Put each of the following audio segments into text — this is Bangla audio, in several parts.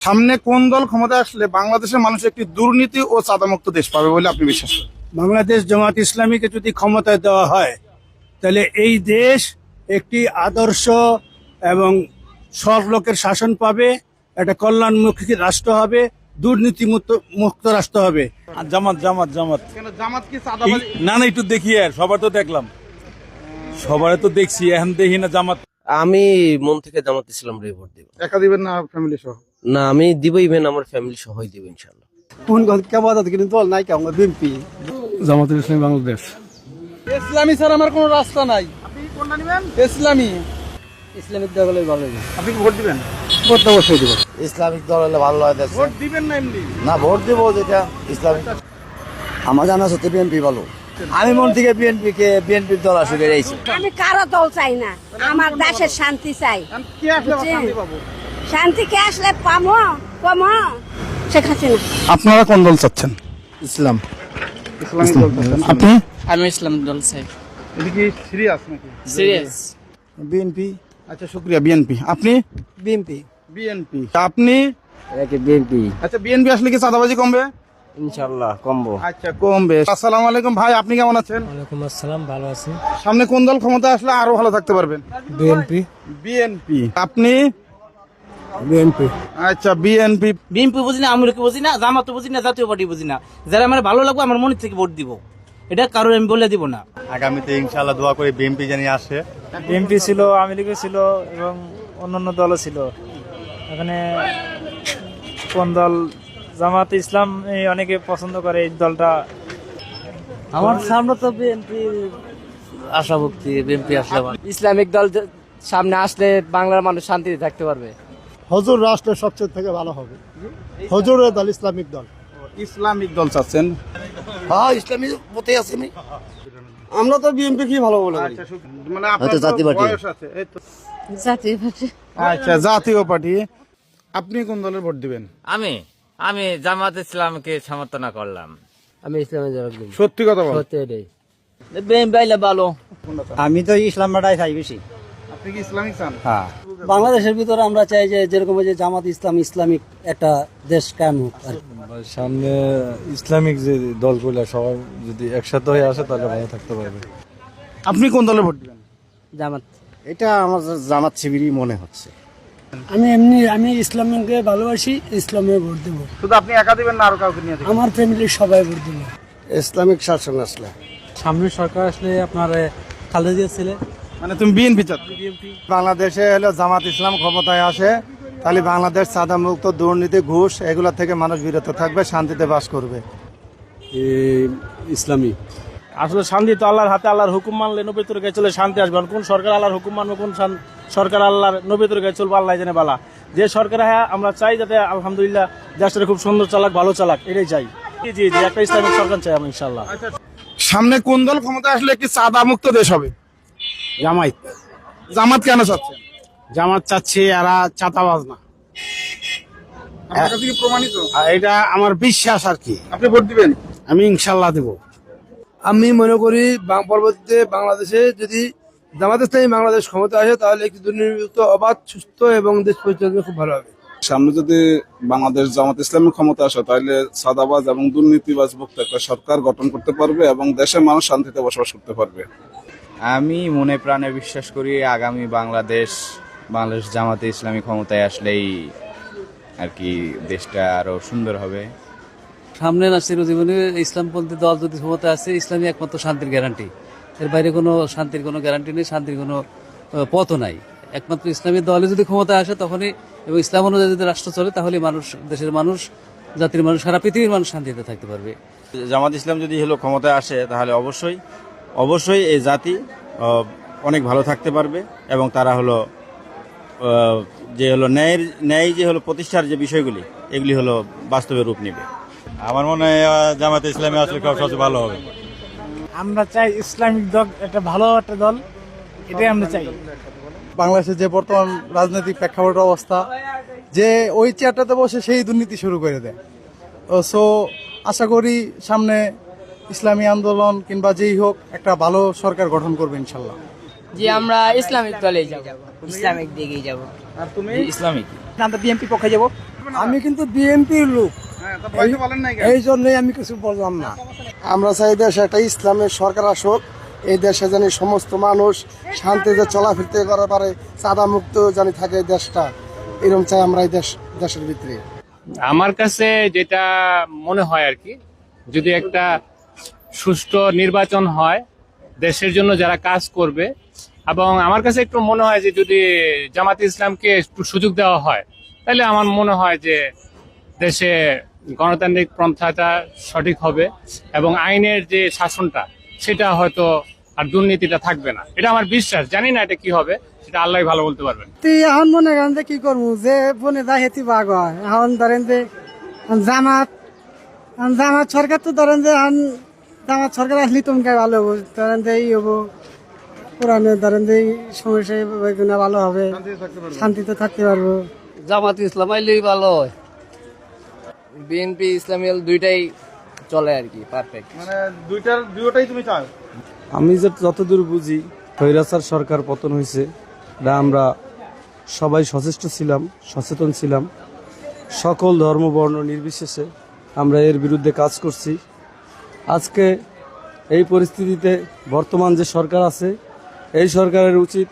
সামনে কোন দল ক্ষমতা আসলে বাংলাদেশের মানুষ একটি দুর্নীতি ও চাঁদামুক্ত দেশ পাবে বলে আপনি বিশ্বাস করেন? বাংলাদেশ জামাত ইসলামীকে যদি ক্ষমতায় দেওয়া হয় তাহলে এই দেশ একটি আদর্শ এবং সৎ লোকের শাসন পাবে, একটা কল্যাণমুখী রাষ্ট্র হবে, দুর্নীতি মুক্ত রাষ্ট্র হবে। জামাত জামাত জামাত কেন জামাত কি চাঁদাবাজি? না না একটু দেখি, আর সবার তো দেখলাম, সবার তো দেখছি, এখন দেখি না জামাত। আমি মন থেকে জামাত ইসলাম রে ভোট দিব। একা দিবেন না ফ্যামিলি সহ? না, আমি দিব, ইভেন আমার ফ্যামিলি সহই দিব ইনশাআল্লাহ। জামাত ইসলামী বাংলাদেশ। ইসলামী ছাড়া আমার কোনো রাস্তা নাই। আপনি কোনটা নেবেন? ইসলামী ইসলামিক দল হলে ভালো হবে। আপনি কি ভোট দিবেন? ভোট তো অবশ্যই দিব। ইসলামিক দল হলে ভালো হয়। ভোট দিবেন না এমনি? না, ভোট দিব যেটা ইসলামিক। আমার জানা আছে বিএনপি ভালো। আমি মন থেকে বিএনপির দল আসলে রয়েছে। আমি কারো দল চাই না, আমার দেশের শান্তি চাই। কি আসলে আবার শান্তি পাবো? শান্তি কে আসলে পামো কমো শেখ হাসিনা। আপনারা কোন দল চাচ্ছেন? ইসলাম। ইসলামিক দল চাচ্ছেন। আপনি? আমি ইসলামিক দল চাই। এটা কি সিরিয়াস নাকি? সিরিয়াস। বিএনপি। আচ্ছা শুক্রিয়া। বিএনপি। আপনি? বিএনপি। বিএনপি। আপনি? বিএনপি। আচ্ছা বিএনপি আসলে কি চাঁদাবাজি কমবে? ইনশাআল্লাহ কমবো। আচ্ছা কমবে। আসসালামু আলাইকুম ভাই, আপনি কেমন আছেন? ওয়ালাইকুম আসসালাম, ভালো আছি। সামনে কোন দল ক্ষমতা আসলে আরো ভালো থাকতে পারবেন? বিএনপি। বিএনপি। আপনি? বিএনপি। আচ্ছা বিএনপি। বিএনপি বুঝি না, আমিরকে বুঝি না, জামাত বুঝি না, জাতীয় পার্টি বুঝি না। যারা আমার ভালো লাগবে আমার মনে থেকে ভোট দিব, এটা কারোর আমি বলে দিব না। আগামীতে ইনশাআল্লাহ দোয়া করি বিএনপি জানি আসে। বিএনপি ছিল, আওয়ামী লীগও ছিল এবং অন্যান্য দলও ছিল। এখানে কোন দল? জামাত ইসলাম অনেকে পছন্দ করে এই দলটা। আমার সামনে তো বিএনপি আশা ভক্তি, বিএনপি আসলে ইসলামিক দল সামনে আসলে বাংলার মানুষ শান্তিতে থাকতে পারবে। হুজুর রাষ্ট্র সবচেয়ে থেকে ভালো হবে। হুজুরের দল ইসলামিক দল। ইসলামিক দল চাচ্ছেন? হ্যাঁ, ইসলামিক পথে আছি আমি। আমরা তো বিএনপি কি ভালো বলে আচ্ছা মানে আপনার তো বয়স আছে, এই তো। জাতীয় পার্টি। আচ্ছা জাতীয় পার্টি। আপনি কোন দলের ভোট দিবেন? আমি জামাত ইসলামকে সমর্থন করলাম। আমি ইসলামের জবাব দিব। সত্যি কথা বল। সত্যি এটাই। বিএনপি আইলে ভালো। আমি তো ইসলামটাই চাই বেশি। আপনি কি ইসলামিক চান? হ্যাঁ, বাংলাদেশের ভিতরে আমরা চাই যে যেরকম যে জামাত ইসলাম ইসলামিক একটা দেশ কায়েম হোক। সামনে ইসলামিক যে দলগুলো সবাই যদি একসাথে হয়ে আসে তাহলে ভালো থাকতে পারবে। আপনি কোন দলের ভোট দিবেন? জামাত। এটা আমার জামাত শিবিরই মনে হচ্ছে। আমি ইসলামকে ভালোবাসি, ইসলামে ভোট দেবো। শুধু আপনি একা দিবেন না আরো কাউকে নিয়ে দিবেন? আমার ফ্যামিলির সবাই ভোট দেবো। ইসলামিক শাসন আসলে। সামনের সরকার আসলে আপনার খালেদা জিয়া ছেলে। মানে তুমি বিএনপি চাচ্ছ? বাংলাদেশে হলো জামাত ইসলাম ক্ষমতায় আসে তাহলে বাংলাদেশ সাদা মুক্ত, দুর্নীতি, ঘুষ এগুলা থেকে মানুষ বিরত থাকবে, শান্তিতে বাস করবে। ইসলামী আসলে শান্তি তো আল্লাহর হাতে। আল্লাহর হুকুম মানলে 90 তরিকায় চলে শান্তি আসবে। কোন সরকার আল্লাহর হুকুম মানবে, কোন সরকার আল্লাহর 90 তরিকায় চলবে আল্লাহ জানে বালা। যে সরকার আমরা চাই যাতে আলহামদুলিল্লাহ দেশটা খুব সুন্দর চালাক, ভালো চালাক, এটাই চাই। জি জি, একটা ইসলামিক সরকার চাই আমি ইনশাআল্লাহ। সামনে কোন দল ক্ষমতা আসলে একটি চাঁদা মুক্ত দেশ হবে? জামাত। জামাত কেন চাচ্ছেন? জামাত চাচ্ছে এরা চাঁদাবাজ না। আপনার কাছে কি প্রমাণিত? এটা আমার বিশ্বাস আর কি। আপনি ভোট দিবেন? আমি ইনশাল্লাহ দেব। আমি মনে করি পরবর্তীতে বাংলাদেশে যদি জামাত ইসলামী বাংলাদেশ ক্ষমতা আসে তাহলে একটি দুর্নীতিমুক্ত, অবাধ, সুস্থ এবং দেশ পরিচালনা খুব ভালো হবে। সামনে যদি বাংলাদেশ জামাত ইসলামের ক্ষমতা আসে তাহলে সাদাবাজ এবং দুর্নীতিবাজ মুক্ত একটা সরকার গঠন করতে পারবে এবং দেশের মানুষ শান্তিতে বসবাস করতে পারবে। আমি মনে প্রাণে বিশ্বাস করি আগামী বাংলাদেশ জামাতে ইসলামী ক্ষমতায় আসলেই আর কি দেশটা আরো সুন্দর হবে। সামনে না চিরজীবনে ইসলামপন্থী দল যদি ক্ষমতা আছে, ইসলামী একমাত্র শান্তির গ্যারান্টি। এর বাইরে কোনো শান্তির কোনো গ্যারান্টি নেই, শান্তির কোনো পথও নাই। একমাত্র ইসলামী দলে যদি ক্ষমতা আসে তখনই, এবং ইসলাম অনুযায়ী যদি রাষ্ট্র চলে, তাহলে মানুষ, দেশের মানুষ, জাতির মানুষ, সারা পৃথিবীর মানুষ শান্তিতে থাকতে পারবে। জামাত ইসলাম যদি ক্ষমতায় আসে তাহলে অবশ্যই এই জাতি অনেক ভালো থাকতে পারবে এবং তারা যে ন্যায় যে প্রতিষ্ঠার যে বিষয়গুলি, এগুলি বাস্তবে রূপ নেবে। আমার মনে হয় জামাত ইসলামী আসলে সবচেয়ে ভালো হবে। আমরা চাই ইসলামিক দল একটা ভালো একটা দল, এটাই আমরা চাই। বাংলাদেশের যে বর্তমান রাজনৈতিক প্রেক্ষাপট অবস্থা, যে ওই চেয়ারটাতে বসে সেই দুর্নীতি শুরু করে দেয়। সো আশা করি সামনে ইসলামী আন্দোলন কিংবা যেই হোক একটা ভালো সরকার গঠন করবে ইনশাল্লাহ। জি, আমরা ইসলামিক দলেই যাব, ইসলামিক দিকেই যাব। আর তুমি? ইসলামিক। আমরা বিএনপি পক্ষে যাব। আমি কিন্তু বিএনপির লোক, বলেন নাই এই জন্যই আমি কিছু বললাম না। আমরা চাই দেশে একটা ইসলামের সরকার আসুক, এই দেশে জানি সমস্ত মানুষ শান্তিতে চলাফিরতে করা পারে, চাঁদা মুক্ত জানি থাকে দেশটা, এরকম চাই আমরা এই দেশের ভিতরে। আমার কাছে যেটা মনে হয় আর কি, যদি একটা সুষ্ঠু নির্বাচন হয় দেশের জন্য যারা কাজ করবে, এবং আমার কাছে একটু মনে হয় যে যদি জামাতে ইসলামকে একটু সুযোগ দেওয়া হয়, তাহলে আমার মনে হয় যে দেশে গণতান্ত্রিক পন্থাটা সঠিক হবে এবং আইনের যে শাসনটা সেটা হয়তো আর দুর্নীতিটা থাকবে না। এটা আমার বিশ্বাস, জানি না এটা কি হবে, সেটা আল্লাহ ভালো বলতে পারবেন। এখন মনে করেন যে কি করবো, যে বনে যায় হেতি বাঘ হয়। এখন ধরেন যে জামাত সরকার, তো ধরেন যে জামাত সরকার আসলে তোমাকে ভালো হবো, ধরেন যে এই হবো পুরানো, ধরেন যে এই সমস্যা ভালো হবে, শান্তিতে থাকতে পারবো। জামাত ইসলাম আইলেই ভালো হয়। বিএনপি ইসলামী দুইটাই চলে আর কি, পারফেক্ট। মানে দুইটাই তুমি চাও? আমি যতদূর বুঝি, স্বৈরাচার সরকার পতন হয়েছে, এটা আমরা সবাই সচেষ্ট ছিলাম, সচেতন ছিলাম, সকল ধর্ম বর্ণ নির্বিশেষে আমরা এর বিরুদ্ধে কাজ করছি। আজকে এই পরিস্থিতিতে বর্তমান যে সরকার আছে, এই সরকারের উচিত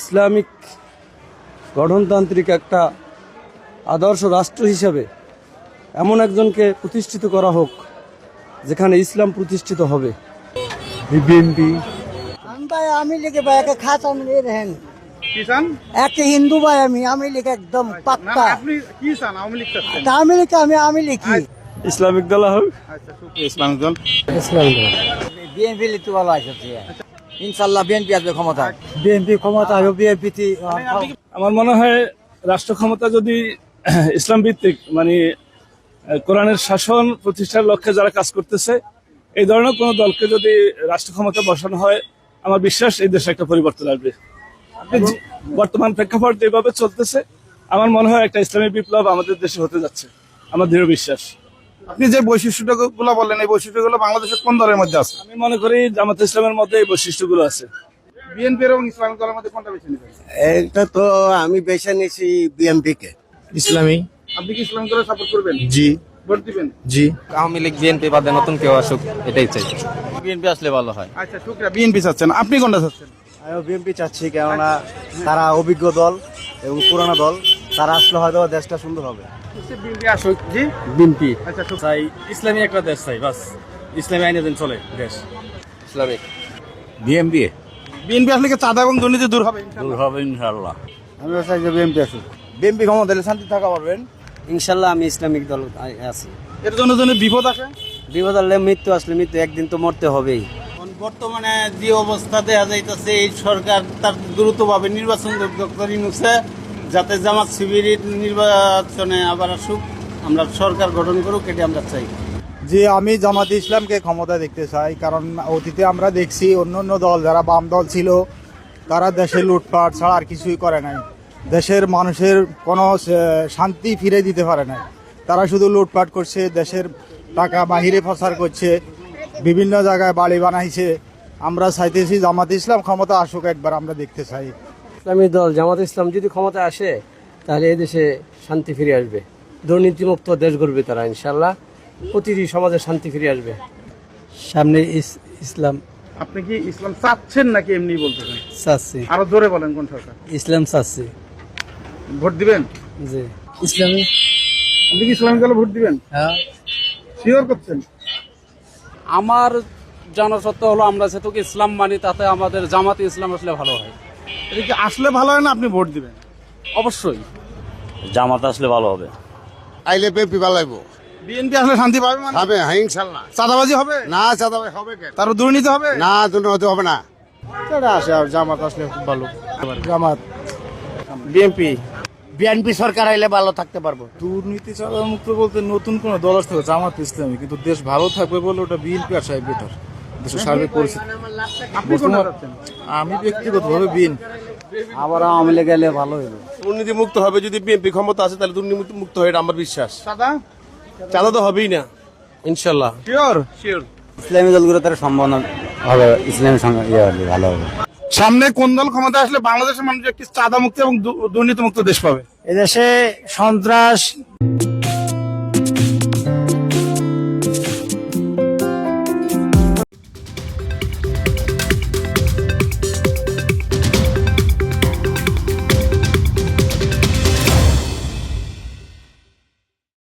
ইসলামিক গঠনতান্ত্রিক একটা আদর্শ রাষ্ট্র হিসাবে এমন একজনকে প্রতিষ্ঠিত করা হোক যেখানে ইসলাম প্রতিষ্ঠিত হবে। বিএনপি আমি লিখে ভাই একে খাস আমি দেখেন কি চান? একে হিন্দু ভাই, আমি লিখে একদম না, পাক্কা। আপনি কি চান? আওয়ামী লীগ চাচ্ছেন? আমি লিখে আমি লিখি ইসলামিক দল হোক। আচ্ছা, শুকরিয়া। ইসলামিক দল। বিএনপি লিখতে ভালো আছে, ইনশাল্লাহ বিএনপি আসবে ক্ষমতা। বিএনপি ক্ষমতা হবে, বিএনপি আমার মনে হয় রাষ্ট্র ক্ষমতা যদি ইসলাম ভিত্তিক, মানে কোরআনের শাসন প্রতিষ্ঠার লক্ষ্যে যারা কাজ করতেছে, এই ধরনের কোন দলকে যদি রাষ্ট্র ক্ষমতা বসানো হয়, আমার বিশ্বাস এই দেশে একটা পরিবর্তন আসবে। বর্তমান প্রেক্ষাপট যেভাবে চলতেছে, আমার মনে হয় একটা ইসলামী বিপ্লব আমাদের দেশে হতে যাচ্ছে, আমার দৃঢ় বিশ্বাস। আপনি যে বৈশিষ্ট্যগুলো বললেন, এই বৈশিষ্ট্যগুলো বাংলাদেশের কোন দলের মধ্যে আছে? আমি মনে করি জামাত ইসলামের মধ্যে এই বৈশিষ্ট্যগুলো আছে। বিএনপি এবং ইসলামিক দলের মধ্যে কোনটা বেছে নেবেন? এটা তো আমি বেছে নিয়েছি বিএনপি কে। ইসলামী। আপনি কি ইসলামিক দলে সাপোর্ট করবেন? জি ভোট দিবেন? জি। আওয়ামী লীগ বিএনপি বাদে নতুন কেউ আসুক, এটাই চাই। বিএনপি আসলে ভালো হয়। আচ্ছা, শুকরিয়া। বিএনপি চাচ্ছেন, আপনি কোনটা চাচ্ছেন? আমিও বিএনপি চাচ্ছি, কেননা তারা অভিজ্ঞ দল এবং পুরানো দল, তারা আসলে হয়তো দেশটা সুন্দর হবে। বিএনপি আসুক। জি, বিএনপি আচ্ছা, চাই, ইসলামী একটা দেশ চাই, বাস ইসলামী আইনে যেন চলে দেশ। ইসলামিক বিএনপি বিএনপি আসলে কি চাঁদা এবং দুর্নীতি দূর হবে? দূর হবে ইনশাআল্লাহ। আমিও চাই যে বিএনপি আসুক। বিএনপি ক্ষমতা দিলে শান্তি থাকা পারবেন। ইনশাল্লাহ আমি ইসলামিক দল আছি। এর জন্য যদি বিপদ আসে? বিপদ হলে মৃত্যু আসলে মৃত্যু, একদিন তো মরতে হবেই। বর্তমানে যে অবস্থা দেখা যাইতেছে, এই সরকার তার দ্রুতভাবে নির্বাচন করে নিচ্ছে, যাতে জামাত শিবিরের নির্বাচনে আবার আসুক, আমরা সরকার গঠন করুক, এটি আমরা চাই। যে আমি জামাতে ইসলামকে ক্ষমতা দেখতে চাই, কারণ অতীতে আমরা দেখছি অন্য দল যারা বাম দল ছিল, তারা দেশে লুটপাট ছাড়া আর কিছুই করে নাই, দেশের মানুষের কোনো শান্তি ফিরে দিতে পারে নাই। তারা শুধু লুটপাট করছে, দেশের টাকা বাহিরে পাচার করছে, বিভিন্ন জায়গায় বাড়ি বানাইছে। আমরা চাইতেছি জামাতে ইসলাম ক্ষমতা আসুক, একবার আমরা দেখতে চাই। ইসলামী দল জামাত ইসলাম যদি ক্ষমতা আসে, তাহলে এই দেশে শান্তি ফিরে আসবে, দুর্নীতিমুক্ত দেশ গড়বে তারা ইনশাল্লাহ, প্রতিটি সমাজে শান্তি ফিরে আসবে। সামনে ইসলাম। আপনি কি ইসলাম চাচ্ছেন নাকি এমনি বলতেছেন? চাচ্ছি। আরো জোরে বলেন, কোন সরকার? ইসলাম চাচ্ছি। ভোট দিবেন? জি। ইসলামী। আপনি কি ইসলামিক দলে ভোট দিবেন? হ্যাঁ। শিওর করছেন? আমার জানা সত্ত্বেও হলো, আমরা যেহেতু ইসলাম মানি, তাতে আমাদের জামাতে ইসলাম আসলে ভালো হয়। এটা কি আসলে ভালো হয় না আপনি ভোট দিবেন? অবশ্যই জামাত আসলে ভালো হবে। আইলে বিএনপি ভালো লাগবো। বিএনপি আসলে শান্তি পাবে মানে? হবে, হ্যাঁ ইনশাল্লাহ। চাঁদাবাজি হবে না চাঁদাবাজি হবে কেন? তার দুর্নীতি হবে না, দুর্নীতি হবে না। সেটা আসে, আর জামাত আসলে খুব ভালো। জামাত। বিএনপি। বিএনপি সরকার আইলে ভালো থাকতে পারবো। দুর্নীতি ছাড়া মুক্ত বলতে নতুন কোন দল আসতে হবে, জামাত ইসলামী, কিন্তু দেশ ভালো থাকবে বলে ওটা বিএনপি আসাই বেটার। দেশের সার্বিক পরিস্থিতি। আপনি কোনটা চাচ্ছেন? আমি ব্যক্তিগতভাবে বিএনপি। আবার আওয়ামী লীগ গেলে ভালো হইবে। দুর্নীতি মুক্ত হবে যদি বিএনপি ক্ষমতা আছে, তাহলে দুর্নীতি মুক্ত হয়, এটা আমার বিশ্বাস। চাঁদা? চাঁদা তো হবেই না ইনশাল্লাহ। শিওর? শিওর। ইসলামী দলগুলো তার সম্ভাবনা হবে, ইসলামের সঙ্গে ভালো হবে। সামনে কোন দল ক্ষমতা আসলে বাংলাদেশের মানুষ একটি চাঁদা মুক্ত এবং দুর্নীতি মুক্ত দেশ পাবে? এদেশে সন্ত্রাস